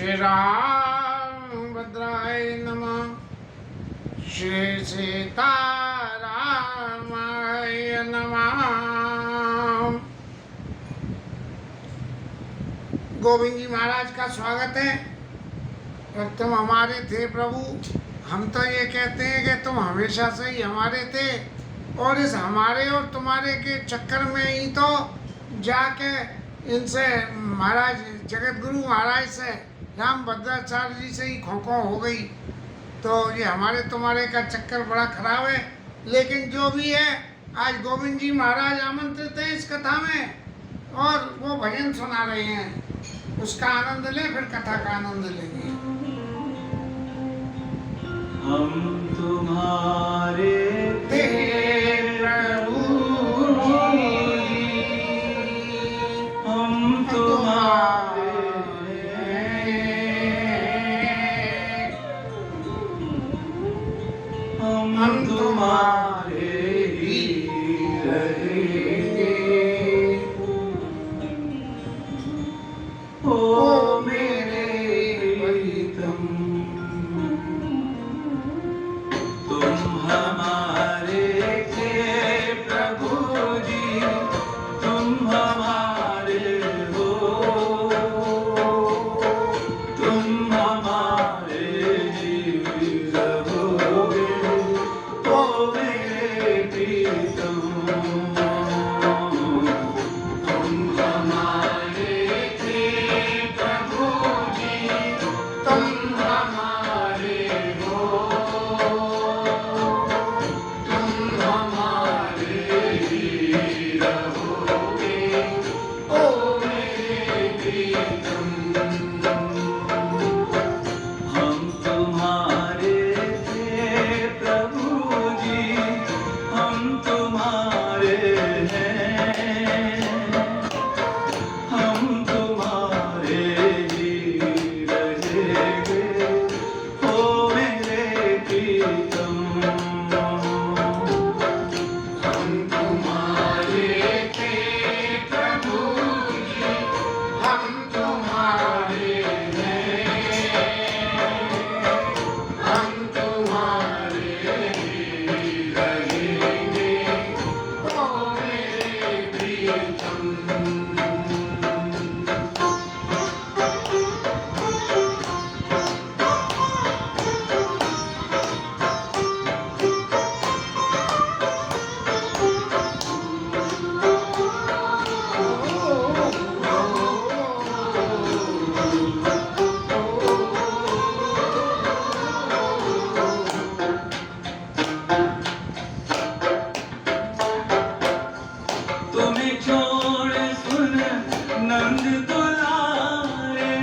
श्री राम भद्राय नमः। श्री सीतारामाय नमः। गोविंद जी महाराज का स्वागत है। और तुम हमारे थे प्रभु, हम तो ये कहते हैं कि तुम हमेशा से ही हमारे थे, और इस हमारे और तुम्हारे के चक्कर में ही तो जाके इनसे महाराज जगत गुरु महाराज से राम भद्राचार्य जी से ही खो हो गई। तो ये हमारे तुम्हारे का चक्कर बड़ा खराब है। लेकिन जो भी है, आज गोविंद जी महाराज आमंत्रित हैं इस कथा में, और वो भजन सुना रहे हैं। उसका आनंद लें, फिर कथा का आनंद लेंगे। हम तुम्हारे थे प्रभु जी, हम तुम्हारे हम तुम्हारे ही रहेंगे। ओ मेरे प्रीतम, तुम हमारे थे प्रभु जी, तुम हमारे हो, तुम हमारे ही रहोगे। ओ मेरे प्रीतम, तुम हमारे थे प्रभु जी, तुम हमारे हो, तुम हमारे ही रहोगे। ओ मेरे प्रीतम, हम तुम्हारे थे प्रभु जी, हम तुम्हारे हैं, हम तुम्हारे ही रहेंगे। ओ मेरे प्रीतम, हम तुम्हारे थे प्रभु जी, हम तुम्हारे हैं, हम तुम्हारे ही रहेंगे। ओ मेरे प्रीतम, तुम्हें छोड़ सुन नंद दुलारे,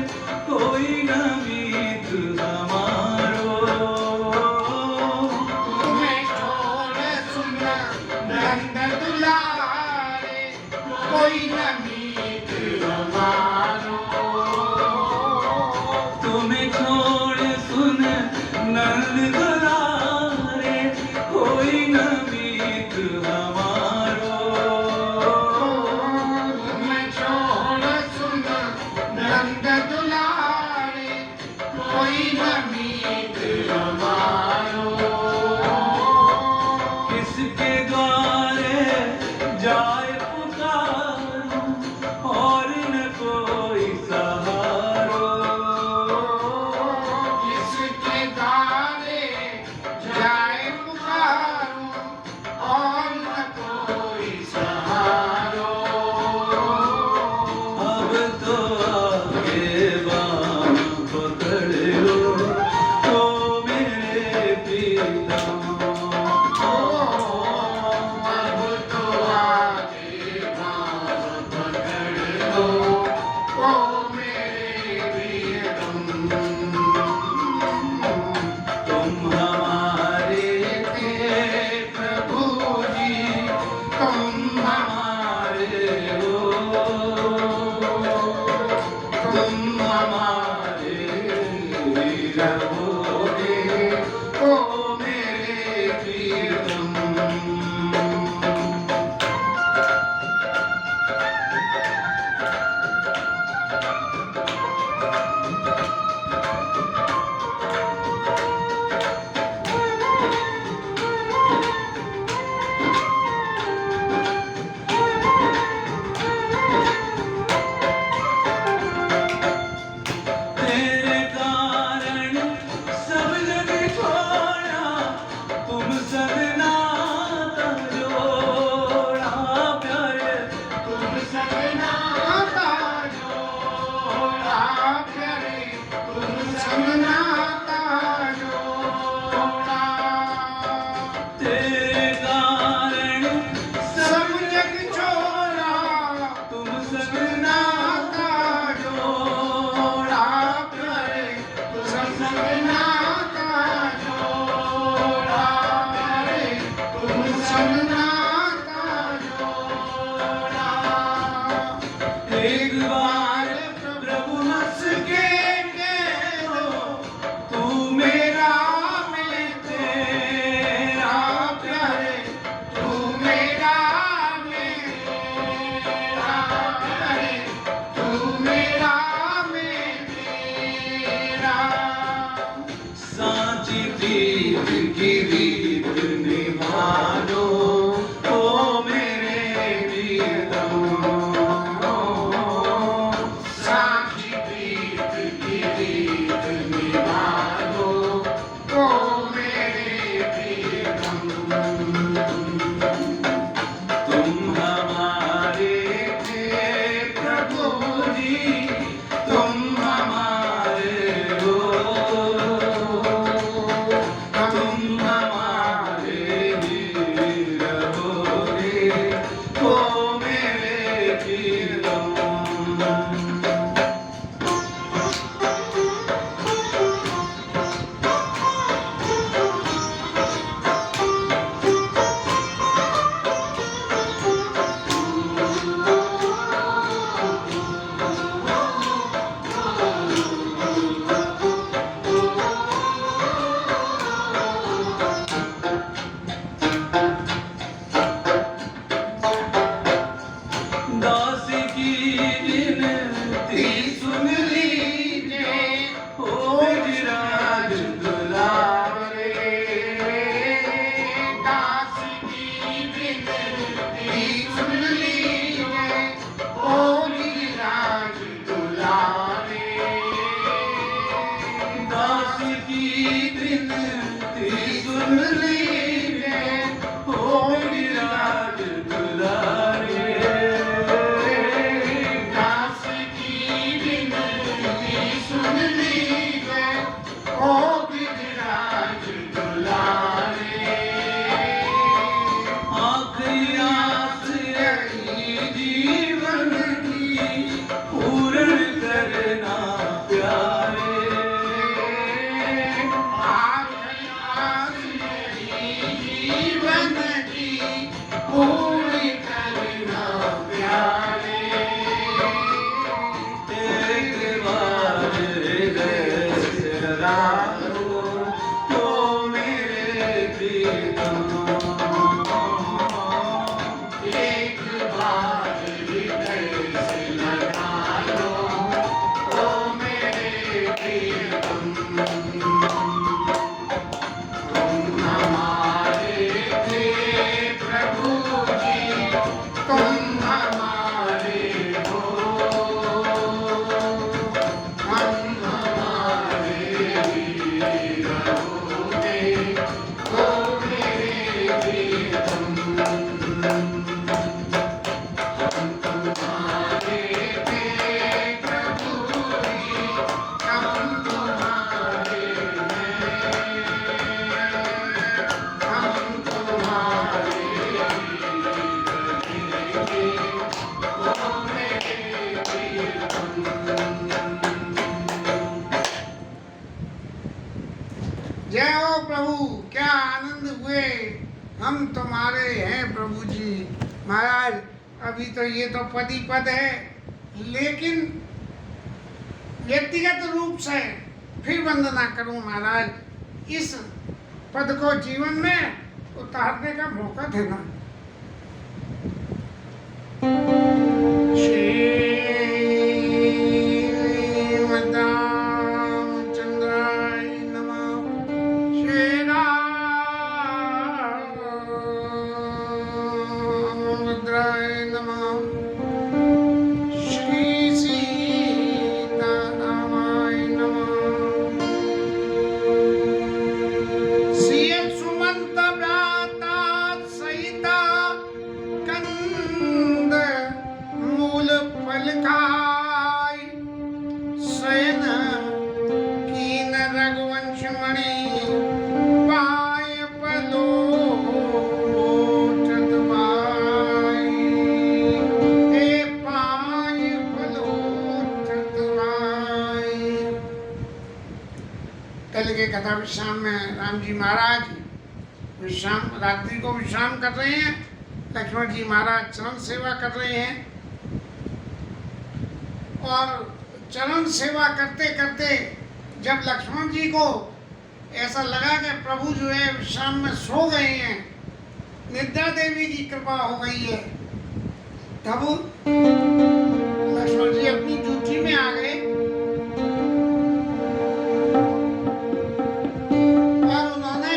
कोई न मीत हमारो। तुम्हें छोड़ सुन नंद दुलारे, कोई न मीत हमारो। तुम्हें छोड़ सुन नंद दुलारे, कोई न मीत हमारो। तुम्हें छोड़ सुन नंद दुलारे, कोई न मीत हमारो। किसके द्वारे जाए पुकारो, और न कोई सहारो। किसके द्वारे जाए पुकारो, और न कोई सहारो। अब तो आगे बाँह पकड़ लो, ओ मेरे प्रीतम। अब तो आगे बाँह पकड़ लो, ओ मेरे प्रियतम। तुम हमारे थे प्रभु जी, तुम हमारे हो, तुम हमारे ही रहोगे। ओ मेरे प्रीतम, प्रभु क्या आनंद हुए, हम तुम्हारे हैं प्रभु जी। महाराज अभी तो ये तो पद ही पद है, लेकिन व्यक्तिगत रूप से फिर वंदना करूं महाराज, इस पद को जीवन में उतारने का मौका देना। कथा विश्राम में राम जी महाराज विश्राम, रात्रि को विश्राम कर रहे हैं। लक्ष्मण जी महाराज चरण सेवा कर रहे हैं, और चरण सेवा करते करते जब लक्ष्मण जी को ऐसा लगा कि प्रभु जो है विश्राम में सो गए हैं, निद्रा देवी की कृपा हो गई है, तब लक्ष्मण जी अपनी ड्यूटी में आ गए और उन्होंने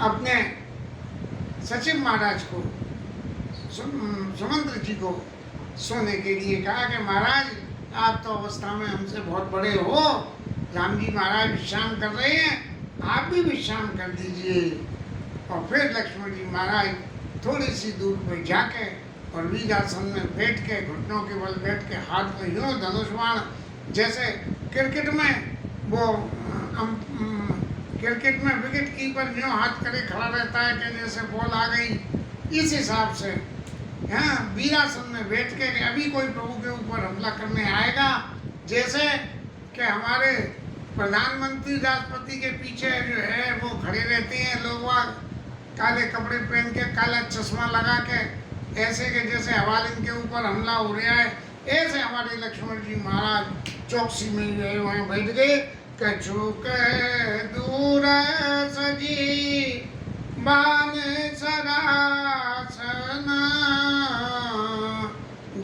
अपने सचिव महाराज को, सुमंत्र जी को सोने के लिए कहा कि महाराज आप तो अवस्था में हमसे बहुत बड़े हो, राम जी महाराज विश्राम कर रहे हैं, आप भी विश्राम कर दीजिए। और फिर लक्ष्मण जी महाराज थोड़ी सी दूर पर जाके और वीरासन में बैठ के, घुटनों के बल बैठ के, हाथ में यूँ धनुष बाण, जैसे क्रिकेट में वो क्रिकेट में विकेट कीपर जो हाथ करे खड़ा रहता है कि जैसे बॉल आ गई, इस हिसाब से हाँ वीरासन में बैठ के अभी कोई प्रभु के ऊपर हमला करने आएगा, जैसे कि हमारे प्रधानमंत्री राष्ट्रपति के पीछे जो है वो खड़े रहते हैं लोग, काले कपड़े पहन के, काला चश्मा लगा के, ऐसे के जैसे हवाल इनके ऊपर हमला हो रहा है, ऐसे हमारे लक्ष्मण जी महाराज चौकसी में जो है वहाँ बैठ गए। कछु कह दूर सजी बान सरासन,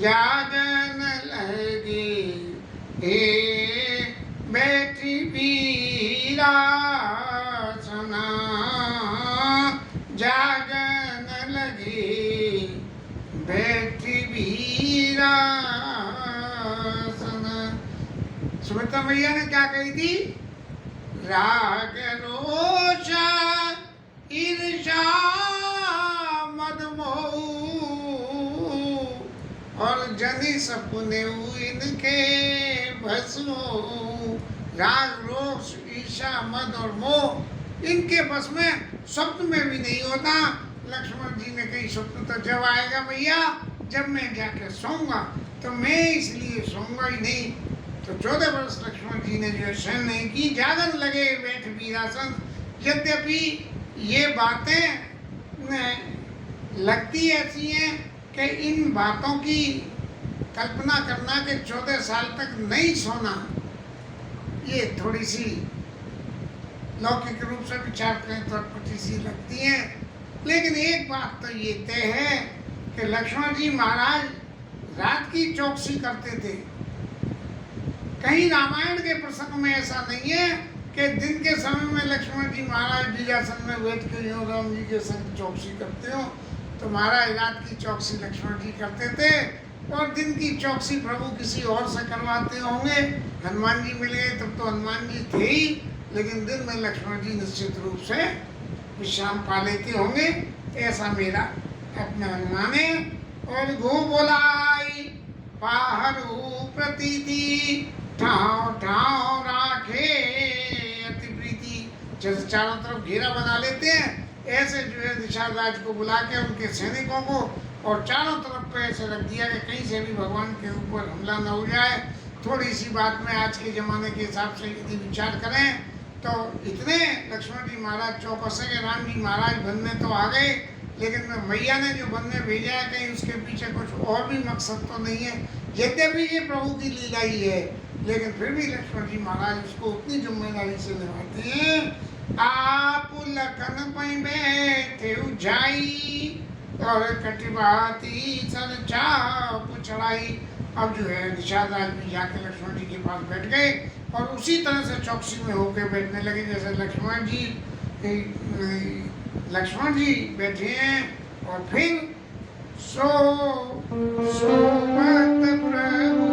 जागन लगी हे बैठी वीरासना, जागन लगी बैठी वीरासना। सुमित्रा मैया ने क्या कही थी? राग रोषा ईर्षा मद मोह और जनि सपने इनके भस्म। राग रोष ईर्षा मद और मोह इनके बस में स्वप्न में भी नहीं होता। लक्ष्मण जी ने कही स्वप्न तो जब आएगा भैया जब मैं जाके सोऊंगा, तो मैं इसलिए सोऊंगा ही नहीं। तो 14 वर्ष लक्ष्मण जी ने जो सहन नहीं की, जागन लगे बैठ वीरासन। यद्यपि ये बातें लगती ऐसी हैं कि इन बातों की कल्पना करना कि 14 साल तक नहीं सोना, ये थोड़ी सी लौकिक रूप से विचार करें तो अटपटी सी लगती है। लेकिन एक बात तो ये तय है कि लक्ष्मण जी महाराज रात की चौकसी करते थे। कहीं रामायण के प्रसंग में ऐसा नहीं है कि दिन के समय में लक्ष्मण जी महाराज वीरासन में बैठ के यूँ राम जी के संग चौकसी करते हो। तो महाराज रात की चौकसी लक्ष्मण जी करते थे और दिन की चौकसी प्रभु किसी और से करवाते होंगे। हनुमान जी मिल गए तब तो हनुमान जी थे ही, लेकिन दिन में लक्ष्मण जी निश्चित रूप से विश्राम पा लेते होंगे, ऐसा मेरा अपना अनुमान है। और गो बोलाई बाहरु प्रतीति, ठाव ठाव राखे अति प्रीति। जैसे चारों तरफ घेरा बना लेते हैं, ऐसे जो है निषाद राज को बुला के उनके सैनिकों को और चारों तरफ पे ऐसे रख दिया कि कहीं से भी भगवान के ऊपर हमला न हो जाए। थोड़ी सी बात में आज के ज़माने के हिसाब से यदि विचार करें तो इतने लक्ष्मण जी महाराज चौकसे के राम जी महाराज बनने तो आ गए, लेकिन मैया ने जो बनने भेजा है कहीं उसके पीछे कुछ और भी मकसद तो नहीं है। यद्यपि ये प्रभु की लीला ही है, लेकिन फिर भी लक्ष्मण जी महाराज उसको उतनी जिम्मेदारी से निभाते हैं। आप लखन पई बैठे जाई और कटिबाती सर चाप चढ़ाई। अब जो है निषाद राज भी जाके लक्ष्मण जी के पास बैठ गए और उसी तरह से चौकसी में होकर बैठने लगे जैसे लक्ष्मण जी बैठे हैं। और फिर सो मत प्रभु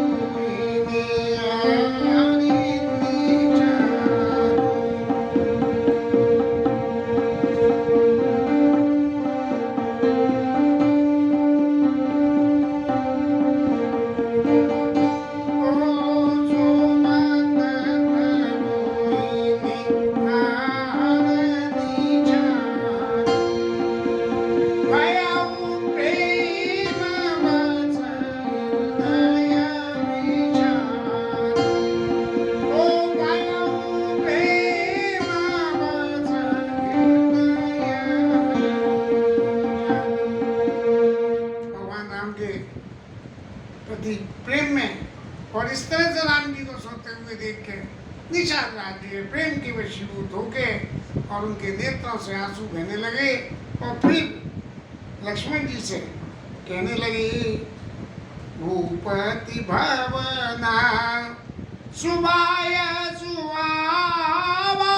प्रेम में और इस तरह से राम जी को सोते हुए देख के निषाद राज जी प्रेम के वशीभूत होके और उनके नेत्रों से आंसू बहने लगे। और फिर लक्ष्मण जी से कहने लगे, भूपति भवना सुबाय सुआवा,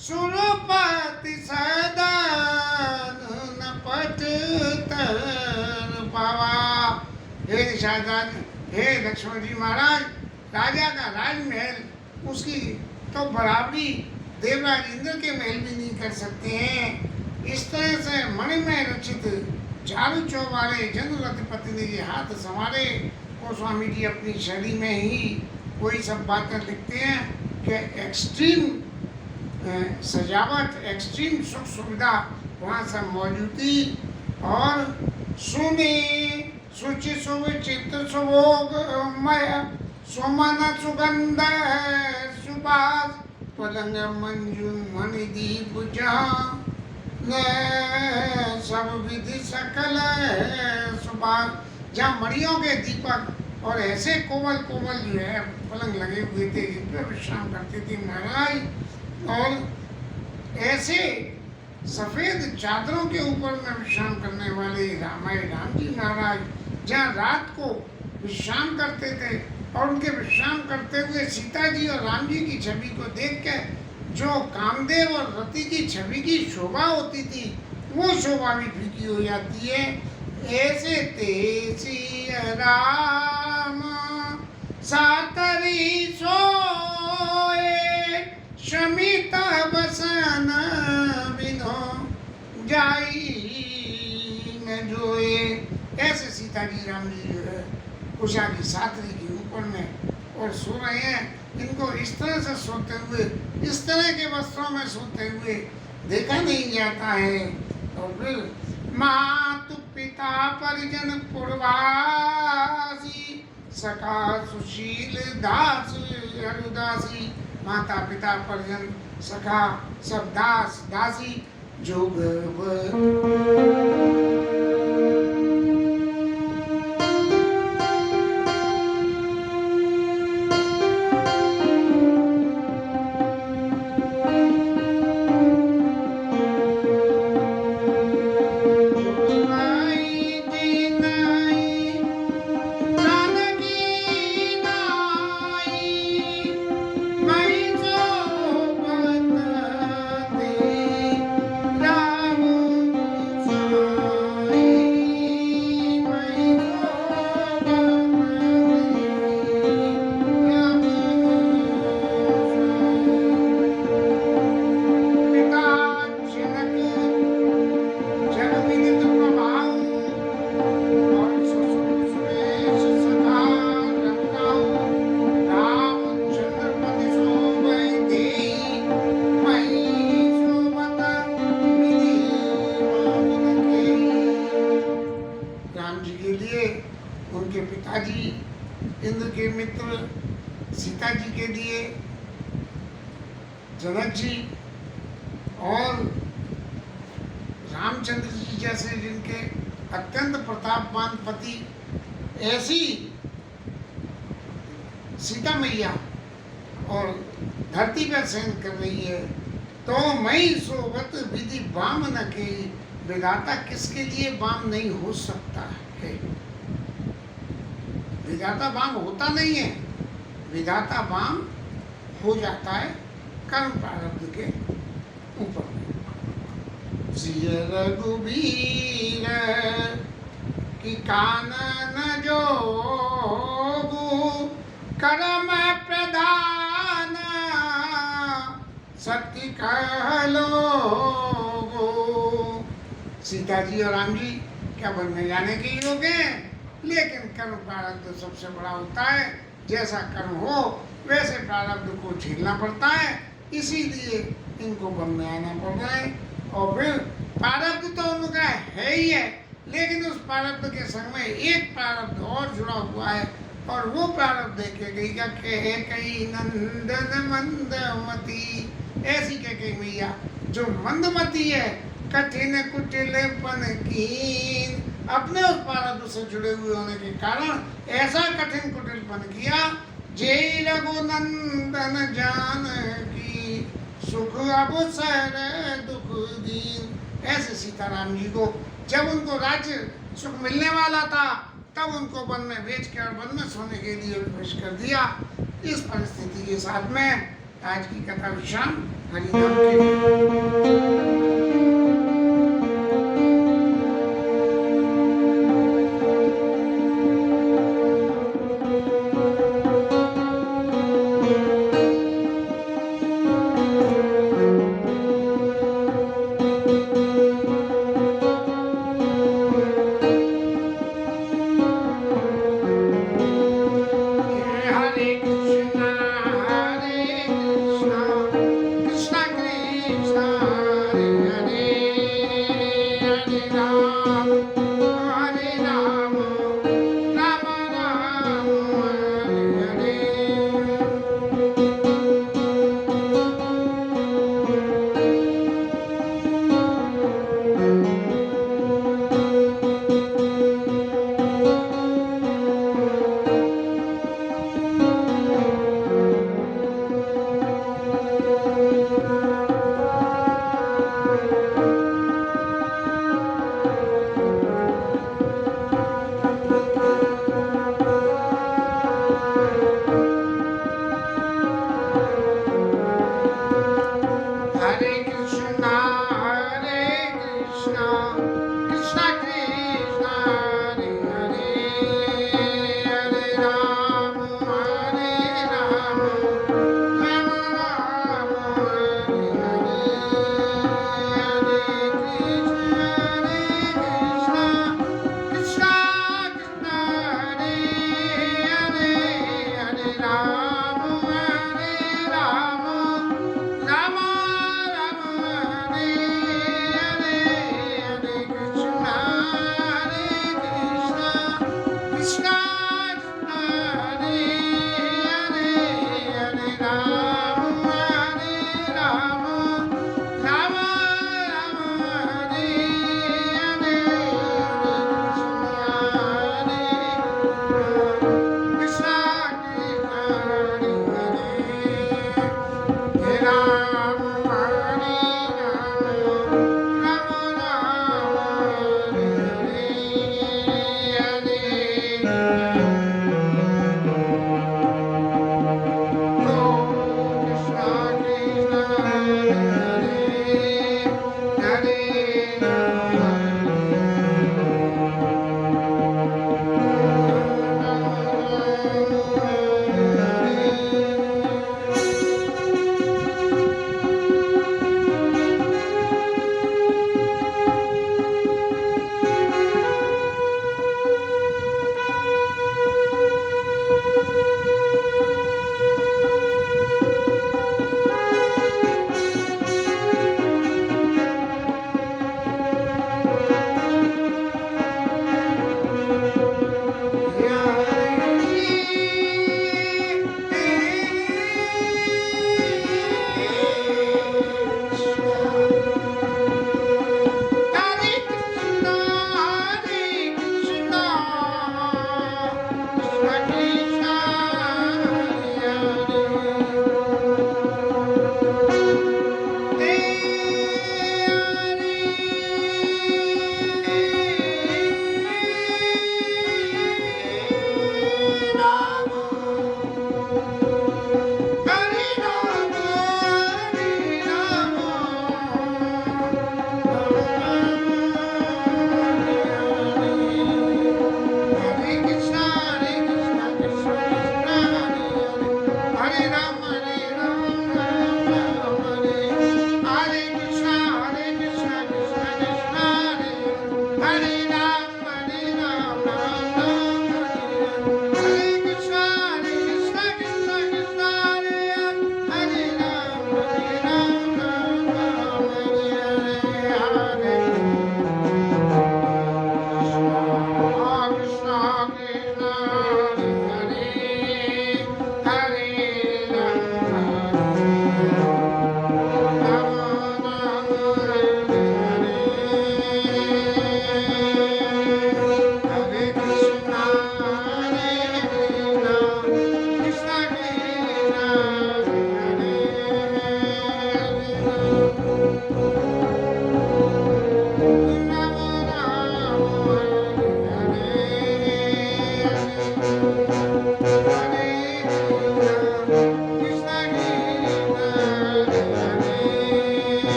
सुरपति सदन न पट तर पावा। हे निषाद राज, हे लक्ष्मण जी महाराज, राजा का राजमहल उसकी तो बराबरी देवराज इंद्र के महल भी नहीं कर सकते हैं। इस तरह से मणिमय रचित चारु चौबारे जनुरथिपति ने ये हाथ संवारे। और स्वामी जी अपनी शैली में ही वही सब बातें लिखते हैं कि एक्सट्रीम सजावट, एक्सट्रीम सुख सुविधा वहाँ सब मौजूद थी। और सुने सुचि सुविचित सुभोगमय सुमन सुगंध सुबास, पलंग मंजू मणिदीप जहाँ सब विधि सकल सुबास। जहाँ मणियों के दीपक और ऐसे कोमल कोमल जो है पलंग लगे हुए थे जिन पर विश्राम करते थे महाराज। और ऐसे सफ़ेद चादरों के ऊपर में विश्राम करने वाले राम जी महाराज जहाँ रात को विश्राम करते थे और उनके विश्राम करते हुए सीता जी और राम जी की छवि को देख के जो कामदेव और रति की छवि की शोभा होती थी वो शोभा भी फीकी हो जाती है। ऐसे तेसी राम सातरी सोए, शमित बसन बिनो जाई न जोए। ऐसे सीता जी राम जी जो है उषा की सातरी के ऊपर में और सो रहे हैं। इनको इस तरह से सोते हुए, इस तरह के वस्त्रों में सोते हुए देखा नहीं जाता है। और फिर मातु पिता परिजन पूर्वासी, सखा सुशील दास हरुदासी। माता पिता परिजन सखा सब दास दासी जोग मित्र सीता जी के लिए जनक जी और रामचंद्र जी जैसे जिनके अत्यंत प्रतापवान पति, ऐसी सीता मैया और धरती पर शयन कर रही है। तो मई सोवत विधि वाम न के, विधाता किसके लिए वाम नहीं हो सकता है? विधाता वाम होता नहीं है, विधाता वाम हो जाता है कर्म प्रारब्ध के ऊपर। सिय रघुबीर की कानन जोगु, कर्म प्रधान शक्ति कहलो। सीता जी और राम जी क्या वन में जाने के योग्य हैं, लेकिन कर्म प्रारब्ध सबसे बड़ा होता है। जैसा कर्म हो वैसे प्रारब्ध को झेलना पड़ता है, इसीलिए इनको वन में आना पड़ रहा है। और फिर प्रारब्ध तो उनका है ही है, लेकिन उस प्रारब्ध के संग में एक प्रारब्ध और जुड़ा हुआ है, और वो प्रारब्ध देखे गई क्या कहे कई नंदन मंदमती, ऐसी कह मैया जो मंदमती है, कठिन कुटिलपन कीन, अपने उस प्रारब्ध से जुड़े हुए होने के कारण ऐसा कठिन कुटिलपन किया। जय रघुनंदन जानकी सुख अवसर दुख दीन। ऐसे सीताराम जी को जब उनको राज्य सुख मिलने वाला था, तब उनको वन में बेच कर वन में सोने के लिए विवश कर दिया। इस परिस्थिति के साथ में आज की कथा विश्राम हरिनाम के लिए। Hare Krishna